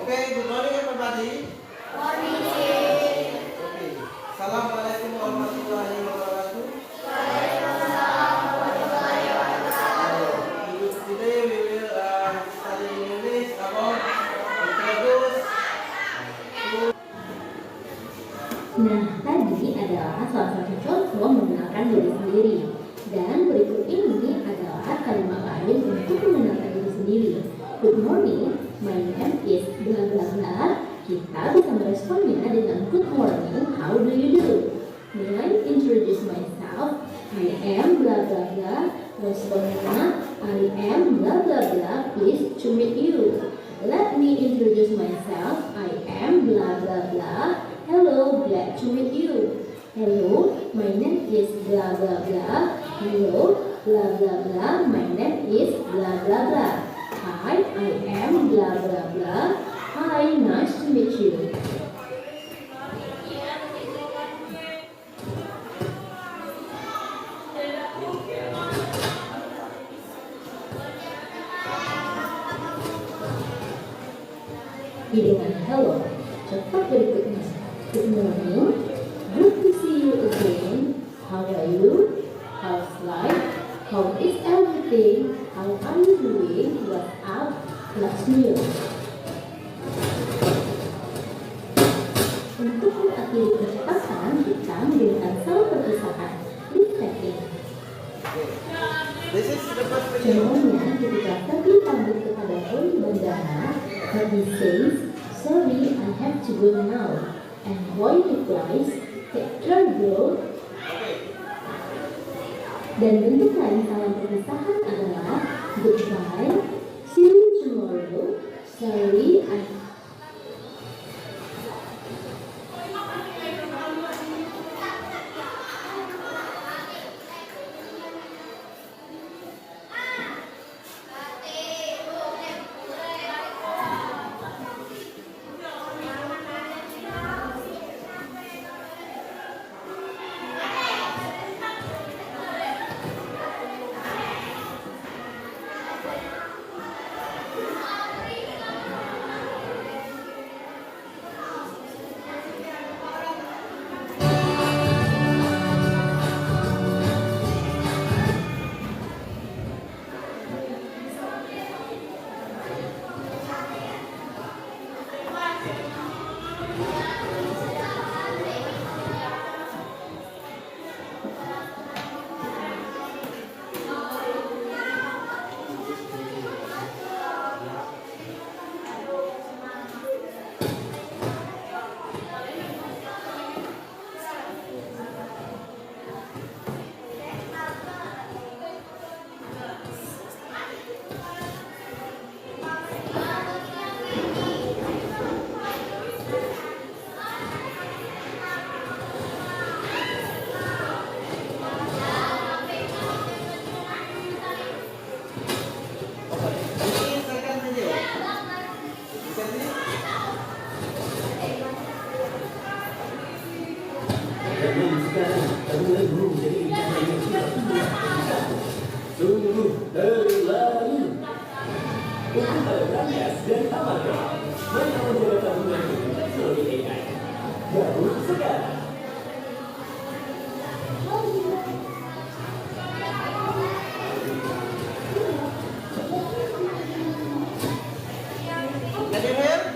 Okay, good morning everybody. Okay. Assalamualaikum warahmatullahi wabarakatuh. Today we will study English about introduce. Nah, tadi adalah salah satu contoh mengenalkan diri sendiri. Dan berikut ini adalah kalimat lain untuk mengenalkan diri sendiri. Good morning, my name is bla bla bla. Kita bisa meresponnya dengan good morning, how do you do? May I introduce myself? I am bla bla bla. Responnya, I am bla bla bla, pleased to meet you. Let me introduce myself. I am bla bla bla. Hello, glad to meet you. Hello, my name is bla bla bla. Hello, bla bla bla. My name is bla bla bla. Hi, I am bla bla bla. Hi, nice to meet you. Dengan hello, cepat berikutnya. Good morning. Good to see you again. How are you? How's life? How is everything? How are you doing? What's up? What's new? Untuk mengakhiri percepatan, kita menggunakan salah perpisahan. Listening. This is the first video. Contohnya, ketika Febri pamit kepada Roy di bandara, Febri says, "Sorry, I have to go now." And Roy replies, "Take care, bro." Dan bentuk lain salam perpisahan adalah goodbye, see you tomorrow, sorry, I Ini second video. Second video. Sungguh berlalu untuk berangkat dan tamatkan mengenai tabungan teknologi AI. Baru sekarang. Can you hear?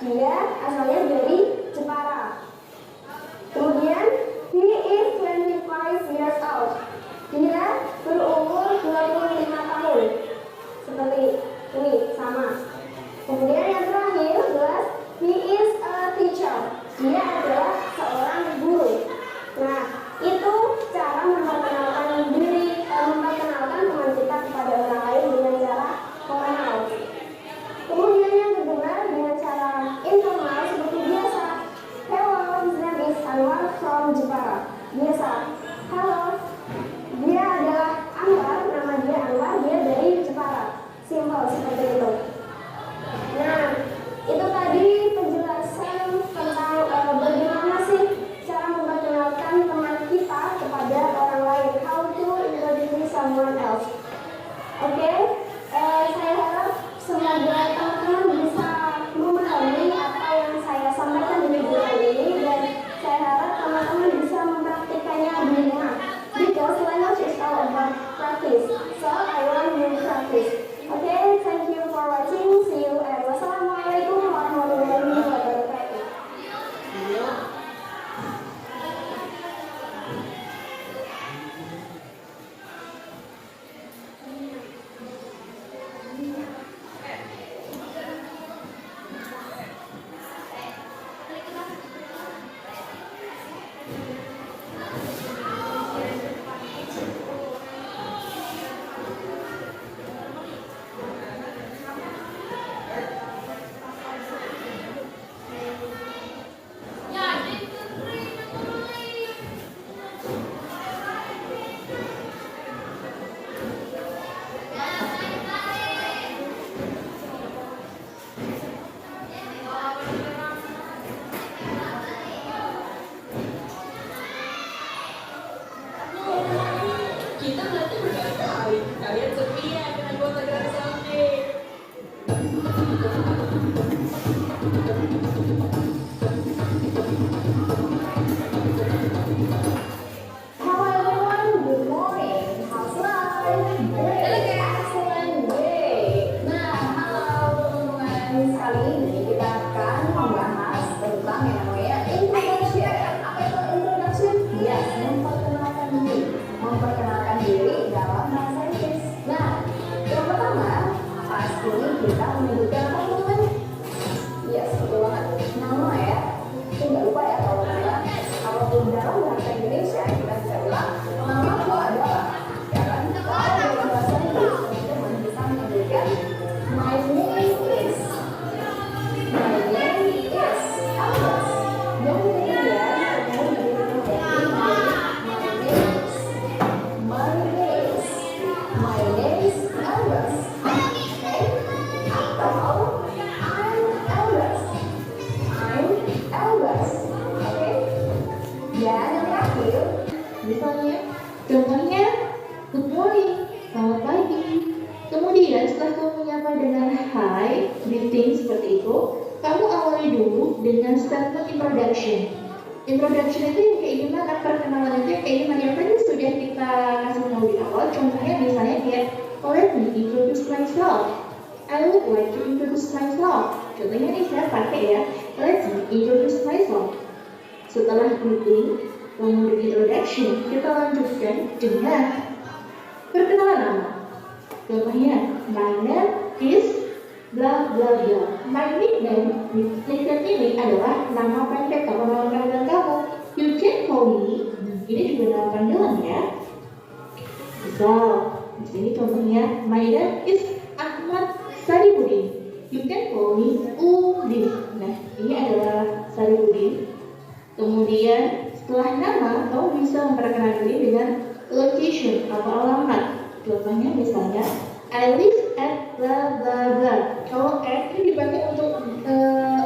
Dia asalnya dari Jepara. Kemudian, he is 25 years old. Dia berumur 25 tahun. Seperti ini, sama. Kemudian yang terakhir adalah he is a teacher. Dia adalah seorang guru. Nah, itu cara memperkenalkan diri, memperkenalkan teman kita kepada orang lain dengan cara mengenal. Kemudian yang kedua dengan cara informal seperti biasa. Hello, his name is Anwar from Jepara. Biasa. Halo. Dia adalah Anwar, nama dia Anwar, dia dari Jepara. Simple seperti itu. Nah, itu tadi penjelasan tentang bagaimana sih cara memperkenalkan teman kita kepada orang lain. How to introduce someone else. Oke, saya harap semoga teman-teman bisa memahami apa yang saya sampaikan di video ini, dan saya harap teman-teman bisa mempraktikannya di rumah. Because language is all about practice, so I want you to practice. Okay, thank you for watching. See you and wassalamualaikum warahmatullahi wabarakatuh. Iya. Kita berarti berkali-kali. Kalian setia dengan anggota gratis Aldi. Hello everyone, good morning. How's life? Great, excellent, great. Nah, halo teman-teman. Kali ini kita akan membahas tentang yang namanya introduction. Apa itu introduction? Yes, memperkenalkan diri. Memperkenalkan diri dalam bahasa Inggris. Nah, yang pertama, pasti kita menyebutkan apa teman-teman? Yes, betul banget. Nama ya. Tidak lupa ya kalau kita apapun dalam bahasa Indonesia kita bisa bilang namaku adalah, ya kan? Kalau dalam bahasa Inggris teman-teman bisa menyebutkan my name is. My name is Albus. Jangan kemudian teman-teman jadi my name is. My name is Albus. Okay? Atau I'm Albus. I'm Albus. Oke? Dan yang terakhir, Misalnya, contohnya, good morning, selamat pagi. Kemudian setelah kamu menyapa dengan hi, greeting seperti itu, kamu awali dulu dengan statement introduction. Introduction itu yang kayak gimana, perkenalan itu yang kayak gimana, yang tadi sudah kita kasih tahu di awal. Contohnya misalnya kayak, let me introduce myself. I would like to introduce myself. Contohnya nih saya pakai ya, let me introduce myself. Setelah greeting, kemudian introduction, kita lanjutkan dengan perkenalan nama. Contohnya, my name is bla bla bla. My nickname ini adalah nama pendek atau nama panggilan kamu. You can call me. Ini juga nama panggilan ya. Misal, di sini contohnya, my name is Ahmad Saripudin. You can call me Udin. Nah, ini adalah Saripudin. Kemudian setelah nama, kamu bisa memperkenalkan diri dengan location atau alamat. Contohnya misalnya, I live at bla bla bla. Kalau at ini dipakai untuk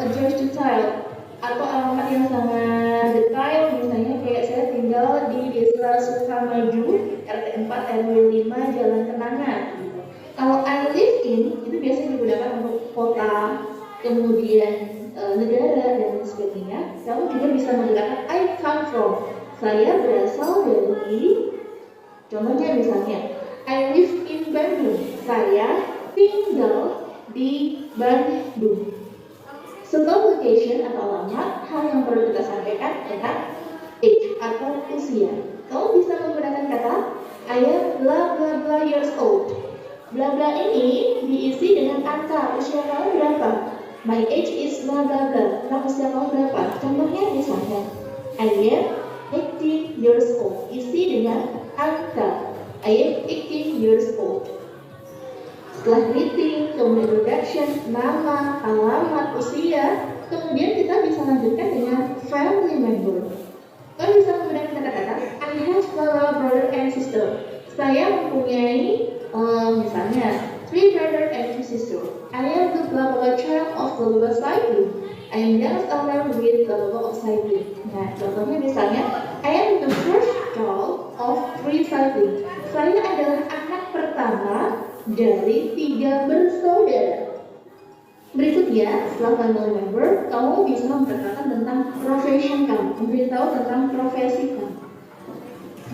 address detail atau alamat yang sangat detail. Misalnya kayak saya tinggal di Desa Sukamaju, RT 4 RW 5 Jalan Kenangan. Kalau I live in itu biasanya digunakan untuk kota, kemudian negara dan sebagainya. Kamu juga bisa menggunakan I come from. Saya berasal dari, contohnya misalnya, I live in Bandung. Saya tinggal di Bandung. Setelah location atau alamat, hal yang perlu kita sampaikan adalah age atau usia. Kamu bisa menggunakan kata I am blah blah blah years old. Blah blah ini diisi dengan angka usia kamu berapa. My age is blah blah blah. Nah, usia kamu berapa? Contohnya misalnya I am 18 years old. Isi dengan angka I am 18 years old. Setelah greeting, kemudian introduction, nama, alamat, usia, kemudian kita bisa lanjutkan dengan family member. Kita bisa menggunakan kata-kata I have a brother and sister. Saya mempunyai misalnya 3 brother and 2 sister. I am the blah blah child of blah blah sibling. I am youngest alone with blah blah of sibling. Nah, contohnya misalnya I am the first child of 3 siblings. Saya adalah anak pertama dari 3 bersaudara. Berikutnya, setelah family member, kamu bisa memperkenalkan tentang profession kamu, memberitahu tentang profesi kamu.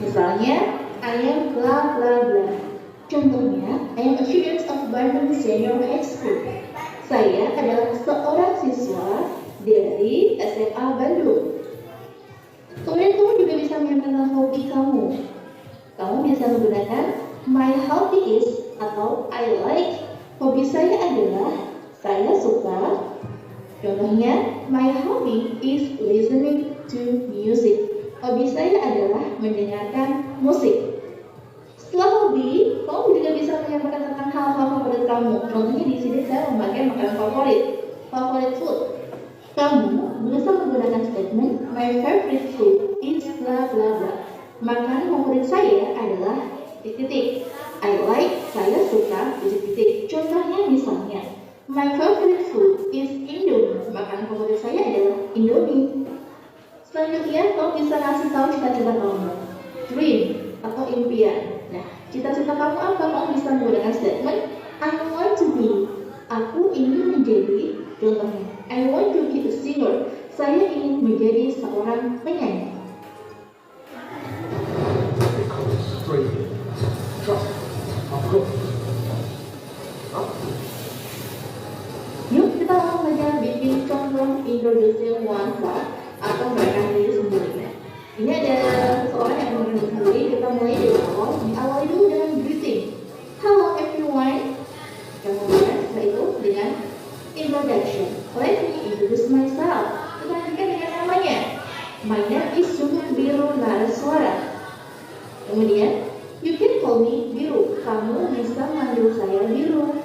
Misalnya, I am blah blah blah. Contohnya, I am a student of Bandung Senior High School. Saya adalah seorang siswa dari SMA Bandung. Kemudian kamu juga bisa mengenal hobi kamu. Kamu bisa menggunakan my hobby is atau I like. Hobi saya adalah saya suka. Contohnya, my hobby is listening to music. Hobi saya adalah mendengarkan musik. Setelah hobi, kamu juga bisa menyampaikan tentang hal-hal favorit kamu. Contohnya di sini saya memakai makanan favorit food. Kamu bisa menggunakan statement my favorite food is blah blah blah. Makanan favorit saya adalah titik-titik. I like, saya suka, titik-titik. Contohnya misalnya, my favorite food is Indomie. Makanan favorit saya adalah Indomie. Selanjutnya, kamu bisa kasih tahu cita-cita kamu, dream atau impian. Nah, cita-cita kamu apa? Kamu bisa menggunakan statement I want to be. Aku ingin menjadi. Contohnya, I want to be a singer. Saya ingin menjadi seorang penyanyi. Yuk kita langsung saja bikin contoh introducing oneself atau memperkenalkan diri sendiri. Ini ada seseorang yang memperkenalkan sendiri. Kita mulai dari awal. Diawali dulu dengan greeting. Hello everyone. Kemudian setelah itu dengan introduction. Let me introduce myself. Kita lanjutkan dengan namanya. My name is Sungguh Biru Naraswara. Kemudian you can call me Biru. Kamu bisa manggil saya Biru.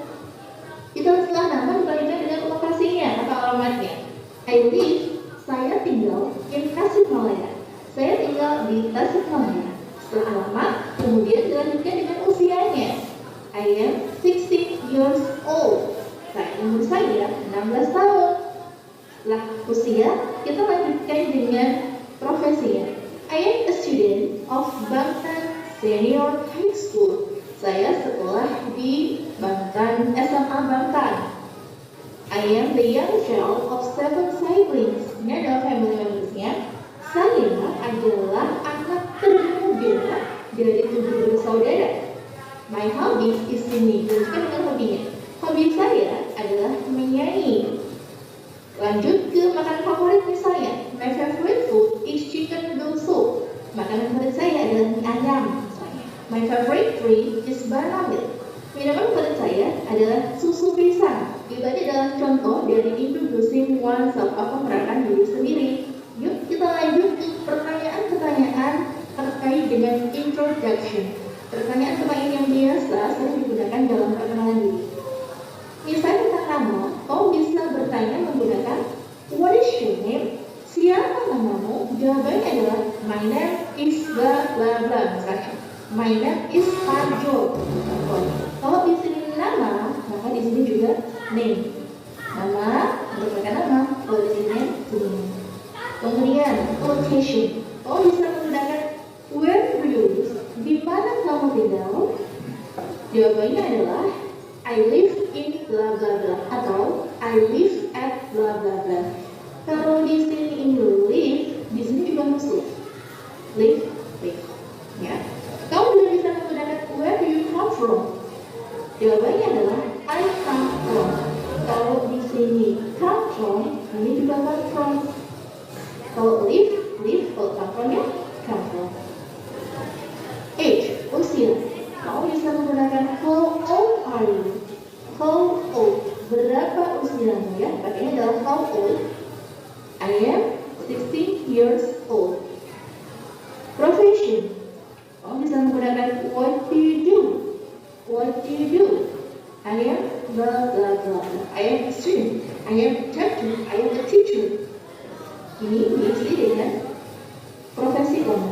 Kita setelah nama dilanjutkan dengan lokasinya atau alamatnya. I live. Saya tinggal in Tasikmalaya. Saya tinggal di Tasikmalaya. Setelah alamat, kemudian dilanjutkan dengan usianya. I am 16 years old. Umur saya 16 tahun. Setelah usia, kita lanjutkan dengan profesinya. I am a student of Bangtan Senior High School. Saya sekolah di Bangtan SMA Bangtan. I am the young child of 7 siblings. Ini adalah family members-nya. Saya adalah anak termuda dari 7 bersaudara. My hobby is singing. Lanjutkan dengan hobinya. Hobi saya adalah menyanyi. Lanjut ke makanan favorit misalnya. My favorite food is chicken noodle soup. Makanan favorit saya adalah mie ayam. My favorite drink is banana milk. Minuman favorit saya adalah susu pisang. Itu tadi adalah contoh dari introducing oneself atau memperkenalkan diri sendiri. Yuk kita lanjut ke pertanyaan-pertanyaan terkait dengan introduction. Pertanyaan-pertanyaan yang biasa sering digunakan dalam perkenalan diri. Misalnya tentang nama, kamu bisa bertanya menggunakan what is your name? Siapa namamu? Jawabannya adalah my name is blah blah blah. Misalnya, my name is Arjo. Kalau di sini nama, maka di sini juga name. Nama merupakan nama. Kalau di sini name. Kemudian location. Kamu bisa menggunakan where do you live? Di mana kamu tinggal? Jawabannya adalah I live in blah blah blah atau I live at blah blah blah. Kalau di sini in live, di sini juga masuk live. Ya. Kamu juga bisa menggunakan where do you come from? Jawabannya adalah I come from. Kalau di sini come from juga come from. Kalau live kalau come from ya, come from. Age, usia. Kamu bisa menggunakan how old are you? How old? Berapa usiamu ya? Pakainya adalah how old. I am 16 years old. Profession. Kamu bisa menggunakan what do you do? What do you do? I am blah blah blah. I am a student. I am a doctor. I am a teacher. Ini diisi dengan profesi kamu.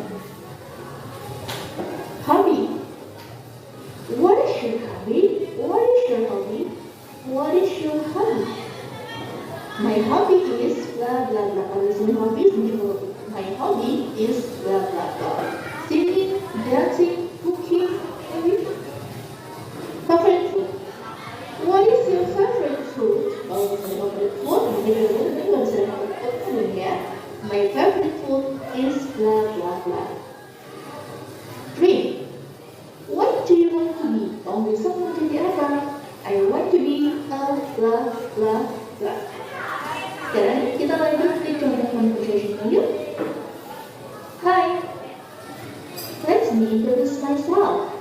Hobby. What is your hobby? What is your hobby? What is your hobby? My hobby is blah blah blah. Kalau di sini hobby my hobby is blah blah blah. Singing, dancing, cooking, everything. Favorite food. What is your favorite food? Kalau misalnya favorite food, mungkin nggak bisa favorite food ya. My favorite food is blah blah blah. Dream. What do you want to be? Kamu bisa mau jadi apa? I want to be a blah blah blah. Sekarang kita lanjut ke contoh conversation yuk. Hi. Let me introduce myself.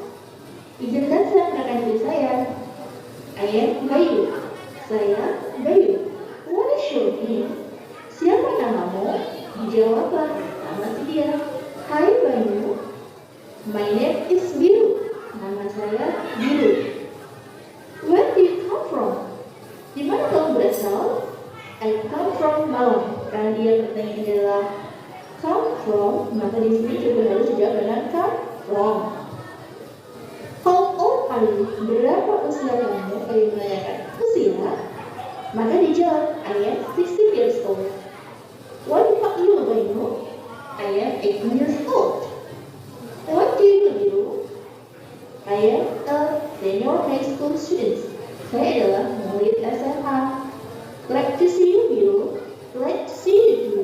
Izinkan saya perkenalkan diri saya. I am Bayu. Saya Bayu. What is your name? Siapa namamu? Dijawablah nama si dia. Hai Bayu. My name is Biru. Nama saya Biru. Where do you come from? Di mana kamu berasal? I come from Malang. Karena dia pertanyaan adalah come from, maka di sini juga harus dijawab dengan come from. How old are you? Berapa usia kamu? Kalau menanyakan usia, maka dijawab I am 16 years old. What about you, Bayu? I am 18 years old. What do you do? I am a senior high school student. Saya adalah murid SMA. Glad to see you, Biru. Glad to see you, Biru.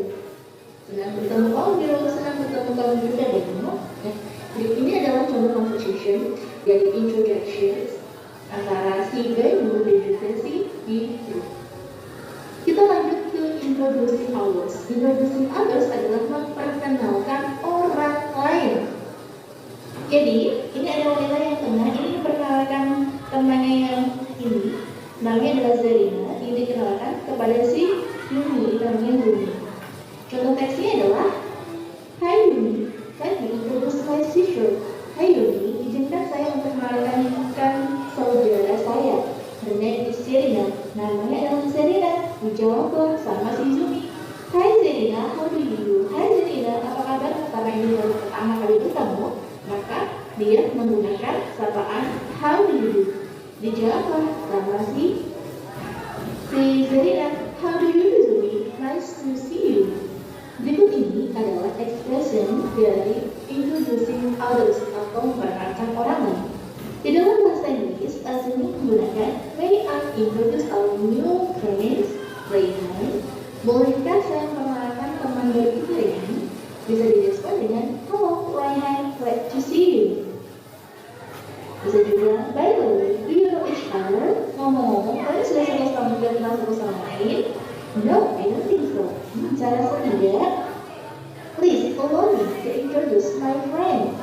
Senang bertemu kamu, Biru. Senang bertemu kamu juga, Bayu. Jadi ini adalah contoh conversation dari introductions antara si Bayu dan juga si Biru. Kita lanjut ke introducing others. Introducing others adalah memperkenalkan orang lain. Jadi, ini ada wanita yang tengah, ini memperkenalkan temannya yang ini. Namanya adalah Zarina, ini dikenalkan kepada si Yuni, namanya Yuni. Contoh teksnya adalah, Hi Yuni, let me introduce my sister. Hai Yuni, izinkan saya untuk mengenalkan saudara saya. The name is Zarina, namanya adalah Zarina. Dijawab sama si Yuni. Hai Zarina, how do you do? Hai Zarina, apa kabar? Karena ini baru pertama kali bertemu, maka dia menggunakan sapaan how do you do. Dijawab sama si Zarina, how do you do Zumi? Nice to see you. Berikut ini adalah expression dari introducing others atau memperkenalkan orang lain. Di dalam bahasa Inggris, Azumi menggunakan may I introduce our new friends, Rayhan. Bolehkah saya memperkenalkan teman baru kita Rayhan? Bisa direspon dengan hello Rayhan, glad to see you. Bisa juga, by the way, do you know each other? Ngomong-ngomong, kalian sudah sama-sama kenal satu sama lain? No, I don't think so. Saya rasa tidak. Please allow me to introduce my friend.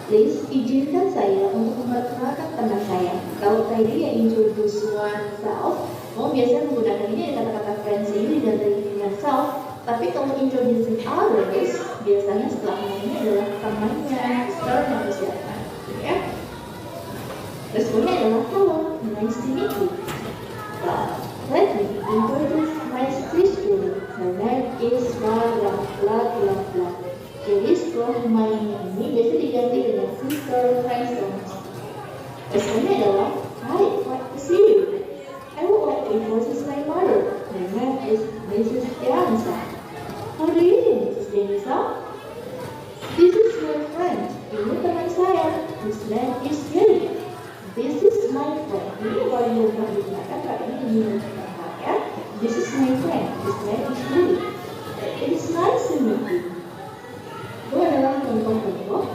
Please izinkan saya untuk memperkenalkan teman saya. Kalau tadi yang introduce oneself, biasanya menggunakan ini kata-kata friends ini diganti dengan self. Tapi kalau introducing others, biasanya setelah namanya adalah temannya, sister atau siapa. Ya. Responnya adalah hello, nice to meet you. Let me introduce my sister. Her name is blah blah blah blah blah. Jadi setelah namanya ini biasa diganti dengan sister, friends. Responnya adalah hi, glad to see you. I would like to introduce my mother. Her name is Mrs. Jansa. How do you do, Mrs. Jansa? This is my friend. Ini teman saya. His name is Jerry. This is my friend. Ini kalau yang pernah digunakan kali ini ya. This is my friend. His name is Jerry. It is nice to meet you. Itu adalah contoh-contoh.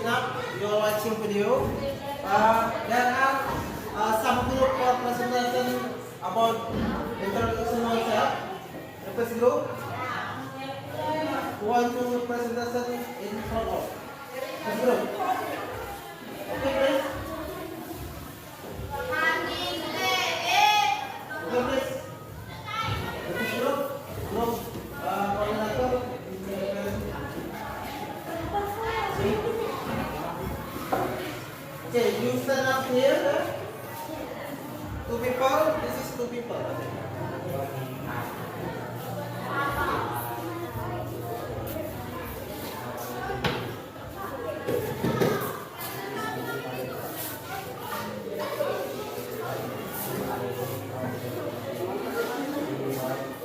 enough. You're watching video. There are some group for presentation about introduction myself. The first group who want to presentation in front of this group. Okay, please. Okay, please. The first group coordinator. Okay, you stand up here. Two people. This is two people.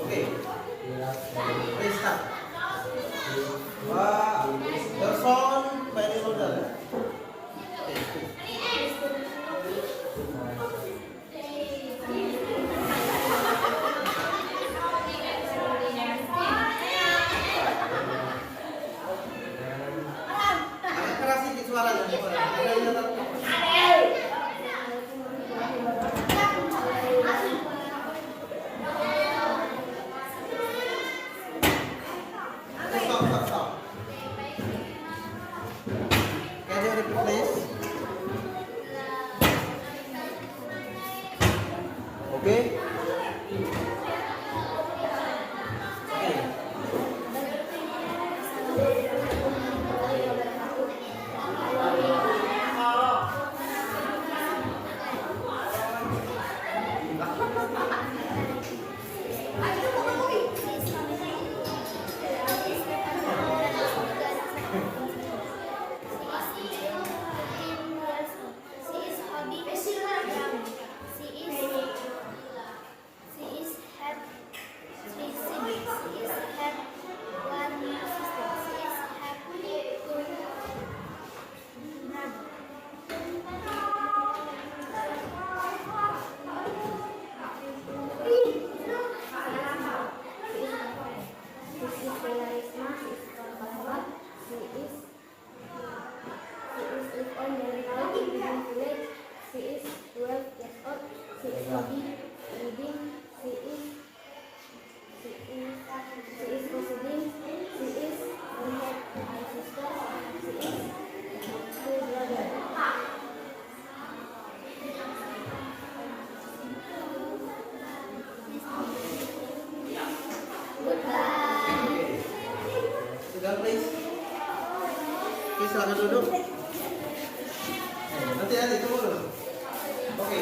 Okay. Please start. The sound very louder. Keras sedikit suaranya. Stop. Can you repeat, please? Okay. Sudah, please. Please silakan duduk. Nanti tunggu dulu. Oke.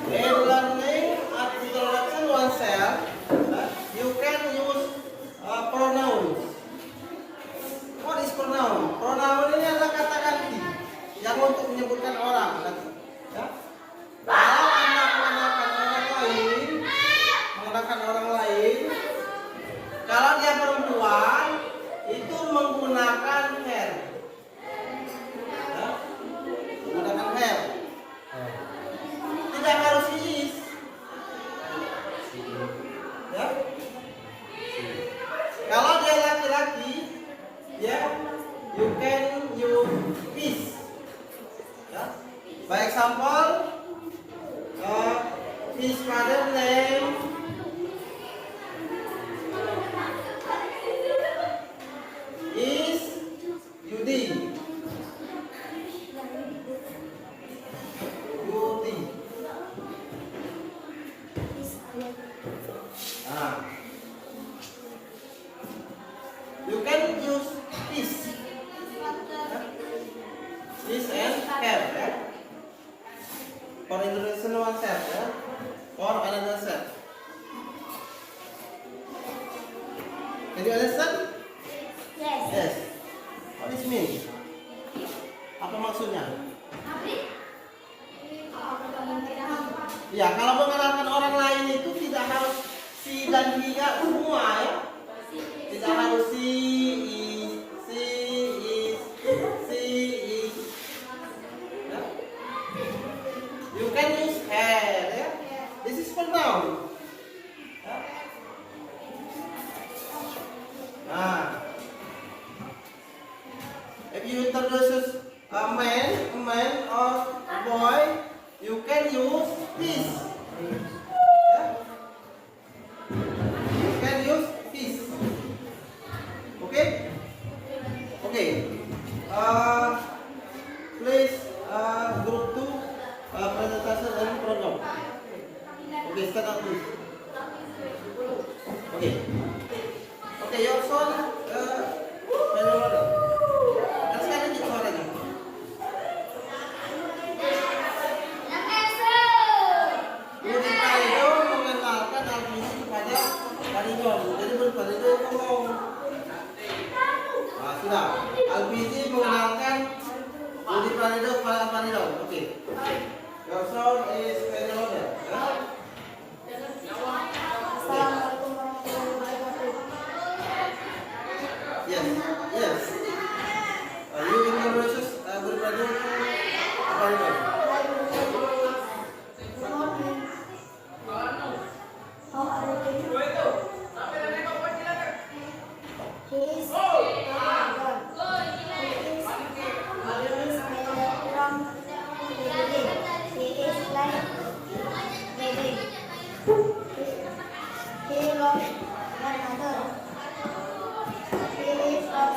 In learning introduction oneself, you can use pronouns. What is pronoun? Pronoun ini adalah kata ganti yang untuk menyebutkan orang. Ya. Kalau Anda menggunakan orang lain, kalau dia perempuan itu menggunakan her. Ya. Menggunakan her. Tidak harus is. Ya. Kalau dia laki-laki, ya, you can use is. Ya. By example, his father name is Yudi. You can use is. Is and have. Ya. For introduction oneself, ya. Or another self. Can you understand? Yes. What is mean? Apa maksudnya? Ya, kalau mengenalkan orang lain itu tidak harus si dan dia semua, ya. Tidak harus si is. Ya. You can use her, ya. This is pronoun. Ya. Nah, you introduce a man or a boy, you can use his. Yeah? You can use his. Okay? Okay. Please group 2 presentation and program. Okay, start up please. Okay. Okay, your son sekarang di suaranya. Budi Parido mengenalkan Alvisi kepada Parido. Jadi Budi Parido ngomong. Nah, sudah. Alvisi mengenalkan Budi Parido kepada Parido. Oke. Your son is Parido. Assalamualaikum warahmatullahi wabarakatuh. Yes, yes. You introduce Budi Parido to Parido. Good morning. How are you doing? He is Ramadan. He is from the beginning. He is like baby. He loves one another. He is a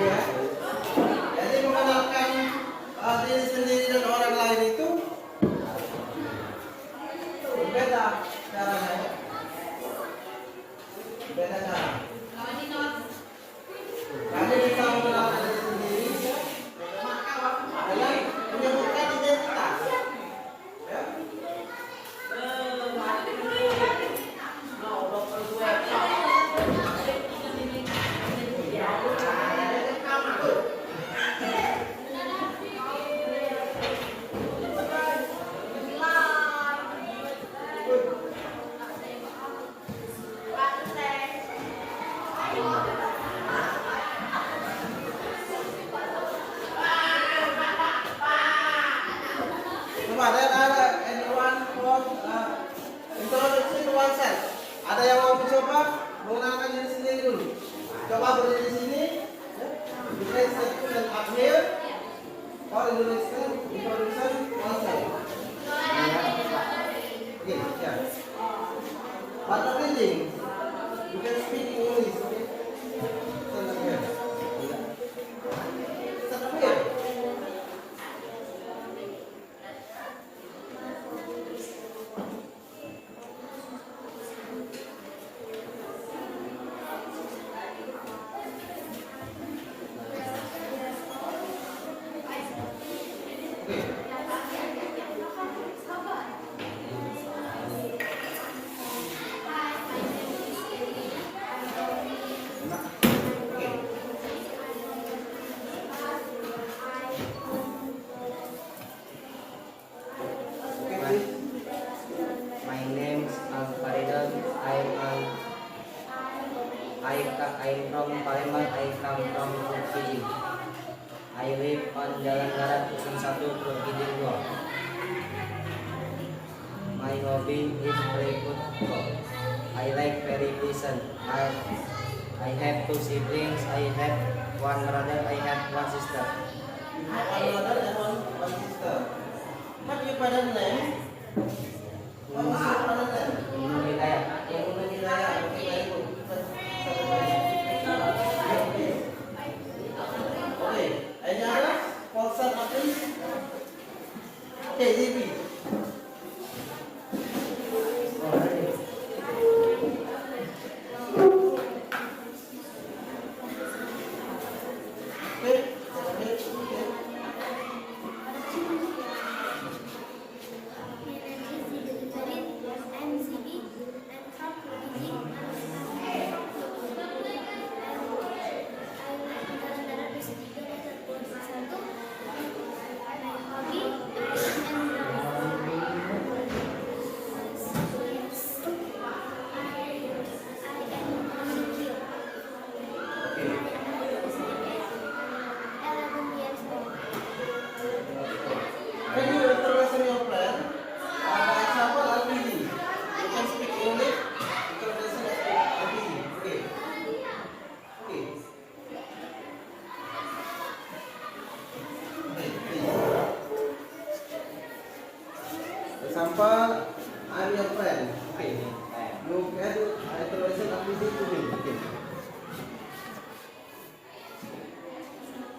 Ya. Jadi mengenalkan diri sendiri dan orang lain itu berbeda caranya. Beda cara. Kami bisa mengenalkan diri sendiri dengan menyebutkan identitas. Ya. Coba ada anyone want introduction to oneself? Ada yang mau mencoba mengenalkan diri sendiri dulu? Coba berdiri di sini. You can stand up here. Or introduction oneself. Okay, yeah. But not reading. You can speak English. Okay. Stand up here. Stand up here. My name is Al-Faridun. I'm from Palembang. I come from Fiji. I live on Jalan Darat Dusun 1, Pulau Giding 2. My hobby is play football. I like very pleasant. I have 2 siblings. I have 1 brother. I have 1 sister. One brother and one sister. What your father name? What is your father name? Hidayat. Ibnu Hidayat. Okay, very good. Okay. Any other? Person of this? Okay, ZB. Okay.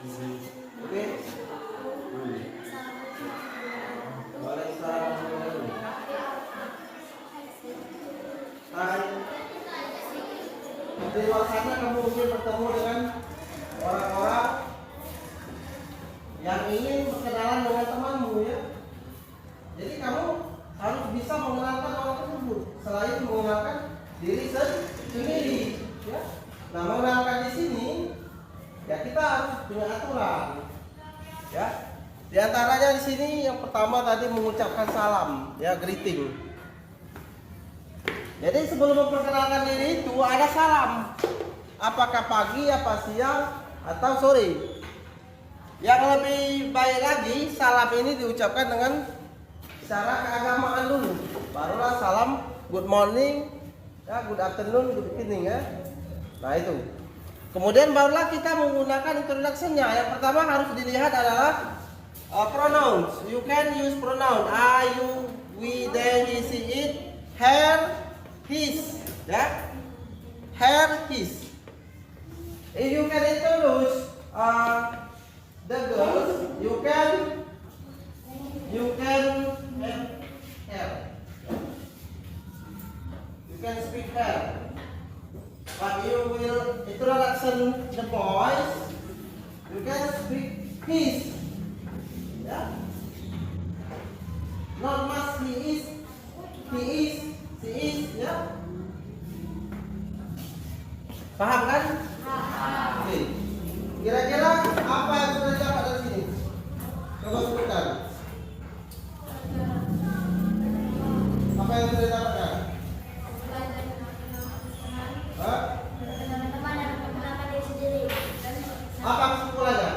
easy. Oke. Waalaikumsalam. Hai. Di luar sana kamu mungkin bertemu dengan orang-orang yang ingin berkenalan dengan temanmu ya. Jadi kamu harus bisa mengenalkan orang tersebut selain mengenalkan diri sendiri ya. Nah, mengenalkan di sini ya kita harus punya aturan ya. Di antaranya di sini yang pertama tadi mengucapkan salam ya, greeting. Jadi sebelum memperkenalkan diri itu ada salam. Apakah pagi, apa siang, atau sore. Yang lebih baik lagi salam ini diucapkan dengan cara keagamaan dulu. Barulah salam good morning, ya, good afternoon, good evening ya. Nah itu. Kemudian barulah kita menggunakan introduction-nya. Yang pertama harus dilihat adalah pronouns. You can use pronoun I, you, we, they, he, she, it, her, his, ya, her, his. If you can introduce the girls, you can her. You can speak her. But you will introduction the boys, you can speak his. Yeah. Not must he is, she is, ya. Paham kan? Oke. Kira-kira apa yang sudah dapat dari sini? Coba sebutkan. Apa yang sudah dapatkan? Hah? Apa kesimpulannya?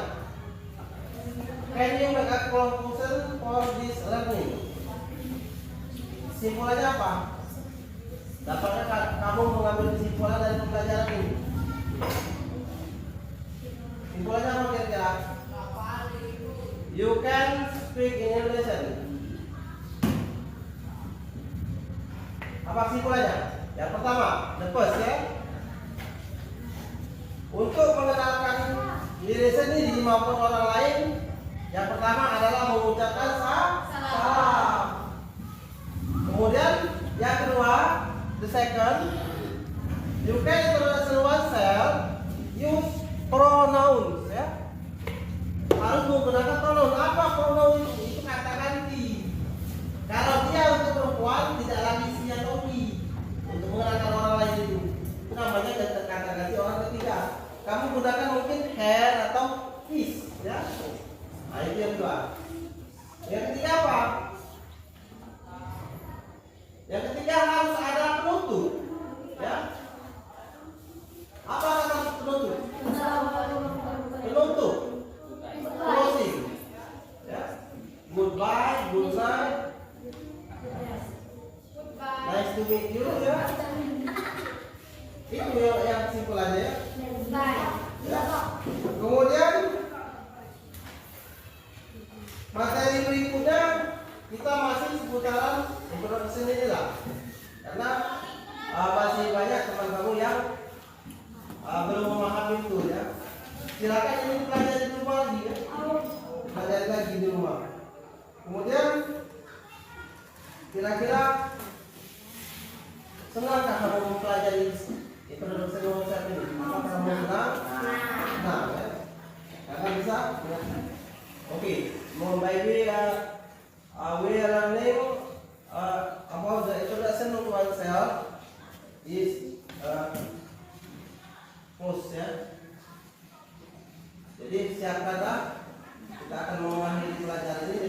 Can you make a conclusion for this learning? Kesimpulannya apa? Dapatkah kamu mengambil kesimpulan dari pembelajaran ini? Kesimpulannya apa kira-kira? You can speak in Indonesian. Apa kesimpulannya? Yang pertama, the first ya. Untuk mengenalkan diri sendiri maupun orang lain, yang pertama adalah mengucapkan salam. Kemudian yang kedua, the second, you can introduce oneself, use pronouns ya. Harus menggunakan pronoun. Apa pronoun itu? Itu kata ganti. Kalau dia untuk perempuan tidak lagi she atau he. Untuk mengenalkan orang lain itu namanya kata ganti orang ketiga. Kamu gunakan mungkin her atau his ya. Nah itu yang kedua. Yang ketiga apa? Yang ketiga harus ada penutup ya. Apa kata penutup? Penutup, closing ya. Goodbye, good night, nice to meet you ya. Itu yang kesimpulannya ya. Kemudian materi berikutnya kita masih seputaran introduksi ini lah, karena masih banyak teman kamu yang belum memahami itu ya. Silakan ini pelajari di rumah lagi ya, pelajari lagi di rumah. Kemudian kira-kira senangkah kamu mempelajari introduksi konsep ini? Apakah kamu senang? Nah ya, kakak bisa ya. Oke, maybe we are learning about the introduction to oneself is close ya. Jadi siap kata kita akan mengakhiri pelajaran ini.